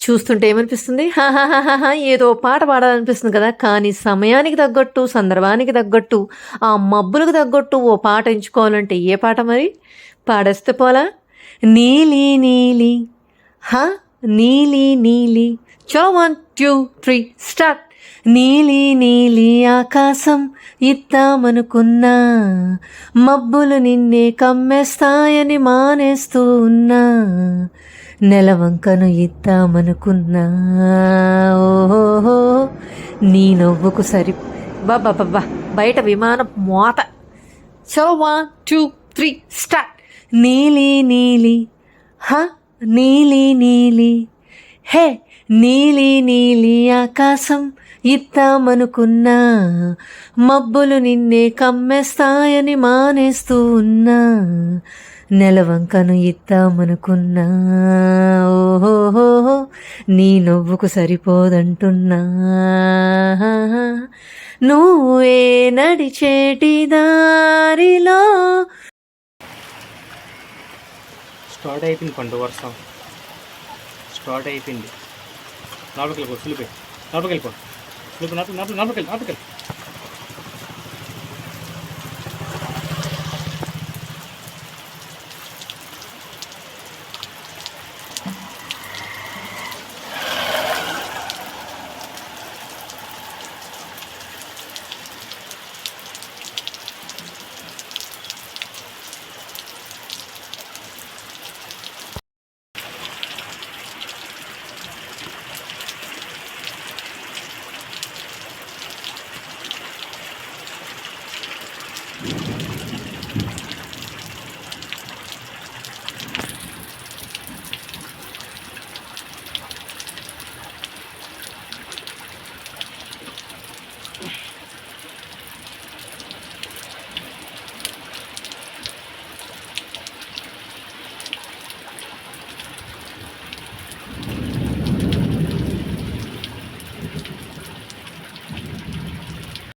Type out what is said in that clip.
చూస్తుంటే ఏమనిపిస్తుంది? హాహాహాహా ఏదో పాట పాడాలనిపిస్తుంది కదా! కానీ సమయానికి తగ్గట్టు, సందర్భానికి తగ్గట్టు, ఆ మబ్బులకు తగ్గట్టు ఓ పాట ఎంచుకోవాలంటే ఏ పాట మరి? పాడేస్తే పోలా? నీలి నీలి హ నీలి నీలి చలో 1, 2, 3 స్టార్ట్. నీలి నీలి ఆకాశం ఇద్దామనుకున్నా, మబ్బులు నిన్నే కమ్మేస్తాయని మానేస్తూ ఉన్నా, నెలవంకను ఇద్దామనుకున్నా, ఓహో నీ నవ్వుకు సరి బాబా బయట విమానం మోత. చలో 1, 2, 3 స్టార్ట్. నీలి నీలి హ నీలి నీలి హే నీలి నీలి ఆకాశం ఇద్దామనుకున్నా, మబ్బులు నిన్నే కమ్మేస్తాయని మానేస్తూ ఉన్నా, నెలవంకను ఇద్దామనుకున్నా, ఓహో నీ నవ్వుకు సరిపోదంటున్నా, నువ్వే నడిచేటి దారిలో. స్టార్ట్ అయిపోయింది పండు వర్షం, స్టార్ట్ అయిపోయింది. లోపలికి వెళ్ళిపో, సులిపే లోపలికి వెళ్ళిపో, సులిపి లోపలికి వెళ్ళి